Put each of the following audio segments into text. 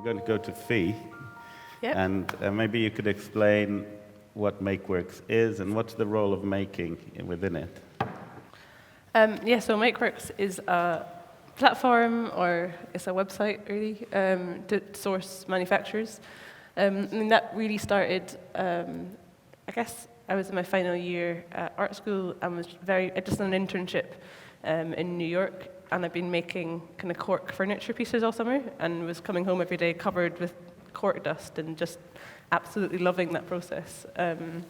going to go to Fee. Yep. And maybe you could explain what MakeWorks is and what's the role of making within it. So MakeWorks is a platform, or it's a website really, to source manufacturers. And that really started, I guess I was in my final year at art school and I just done an internship in New York, and I've been making kind of cork furniture pieces all summer, and was coming home every day covered with cork dust and just absolutely loving that process. And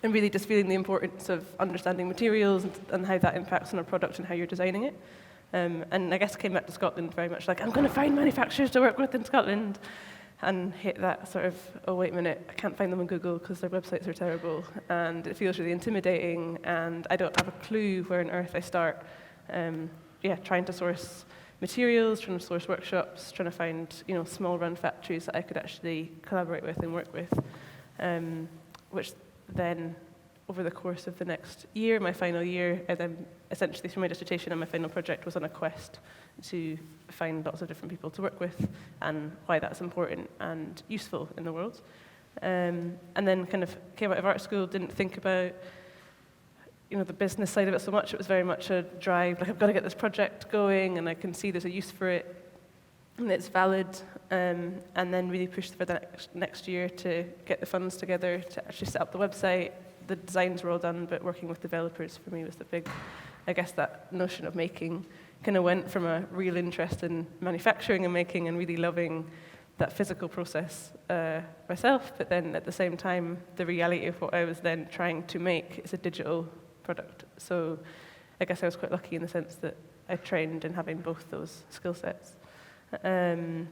really just feeling the importance of understanding materials and how that impacts on a product and how you're designing it. And I guess I came back to Scotland very much like, I'm going to find manufacturers to work with in Scotland, and hit that sort of, oh, wait a minute, I can't find them on Google because their websites are terrible, and it feels really intimidating, and I don't have a clue where on earth I start. Trying to source materials, trying to source workshops, trying to find, small run factories that I could actually collaborate with and work with, which then, over the course of the next year, my final year, I then essentially through my dissertation and my final project was on a quest to find lots of different people to work with and why that's important and useful in the world. And then kind of came out of art school, didn't think about the business side of it so much. It was very much a drive, like I've got to get this project going and I can see there's a use for it and it's valid, and then really pushed for the next year to get the funds together to actually set up the website. The designs were all done, but working with developers for me was the big, I guess that notion of making kind of went from a real interest in manufacturing and making and really loving that physical process myself, but then at the same time, the reality of what I was then trying to make is a digital product. So I guess I was quite lucky in the sense that I trained in having both those skill sets. And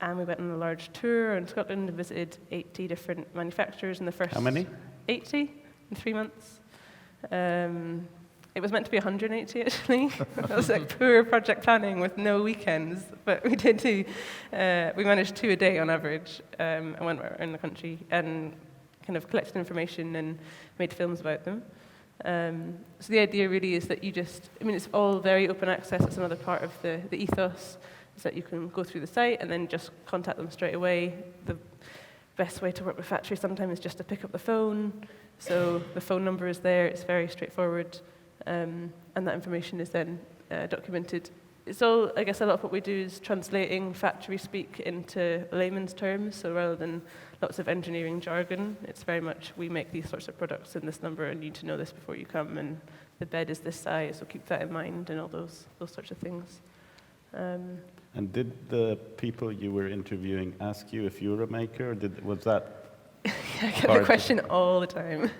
we went on a large tour in Scotland and visited 80 different manufacturers in the first... How many? 80 in 3 months. It was meant to be 180 actually. It was like poor project planning with no weekends, but we did we managed 2 a day on average. I went around the country and kind of collected information and made films about them. So the idea really is that it's all very open access. It's another part of the ethos, is that you can go through the site and then just contact them straight away. The best way to work with factories sometimes is just to pick up the phone. So the phone number is there, it's very straightforward, and that information is then documented. It's all, I guess a lot of what we do is translating factory speak into layman's terms, so rather than lots of engineering jargon, it's very much, we make these sorts of products in this number and you need to know this before you come, and the bed is this size, so keep that in mind, and all those sorts of things. And did the people you were interviewing ask you if you were a maker, or was that? I get the question all the time.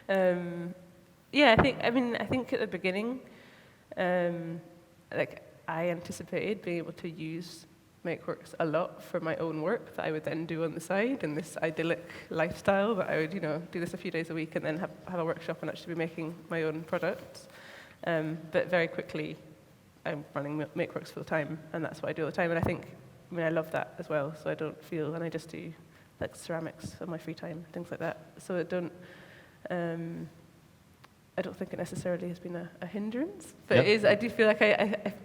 I think at the beginning, I anticipated being able to use MakeWorks a lot for my own work that I would then do on the side, in this idyllic lifestyle that I would, do this a few days a week and then have a workshop and actually be making my own products. But very quickly, I'm running MakeWorks full time, and that's what I do all the time. And I love that as well. So I don't feel, and I just do like ceramics on my free time, things like that. So I don't think it necessarily has been a hindrance, but Yep. It is. I do feel like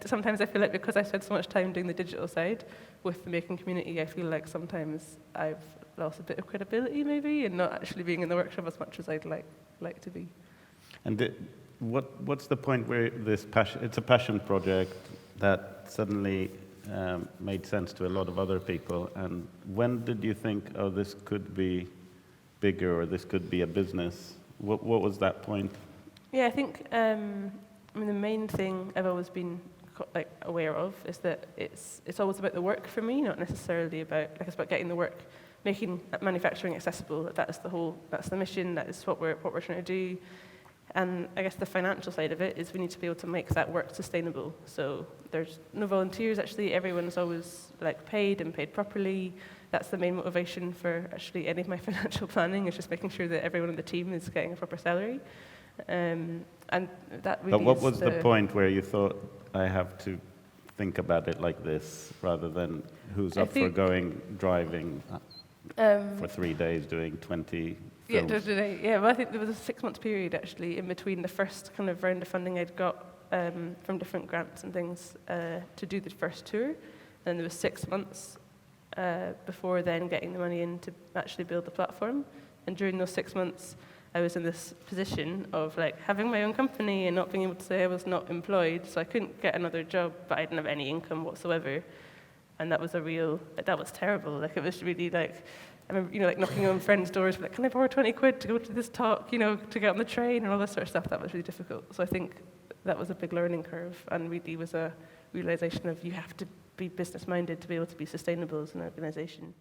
sometimes I feel like because I spend so much time doing the digital side with the making community, I feel like sometimes I've lost a bit of credibility maybe, and not actually being in the workshop as much as I'd like to be. And what's the point where it's a passion project that suddenly made sense to a lot of other people, and when did you think, oh, this could be bigger, or this could be a business? What was that point? Yeah, I think the main thing I've always been aware of is that it's always about the work for me, not necessarily about it's about getting the work, making manufacturing accessible. That's the mission. That is what we're trying to do. And I guess the financial side of it is we need to be able to make that work sustainable. So there's no volunteers, actually. Everyone's always paid and paid properly. That's the main motivation for actually any of my financial planning, is just making sure that everyone on the team is getting a proper salary. And that really But what was the point where you thought, I have to think about it like this, rather than who's up for driving for 3 days doing 20 films? Well, I think there was a 6-month period actually in between the first kind of round of funding I'd got from different grants and things to do the first tour. Then there was 6 months before then getting the money in to actually build the platform. And during those 6 months, I was in this position of like having my own company and not being able to say I was not employed, so I couldn't get another job, but I didn't have any income whatsoever. And that was that was terrible. Like, it was really like, I remember, like knocking on friends' doors, like, can I borrow 20 quid to go to this talk, to get on the train and all this sort of stuff. That was really difficult. So I think that was a big learning curve, and really was a realization of you have to be business-minded to be able to be sustainable as an organization.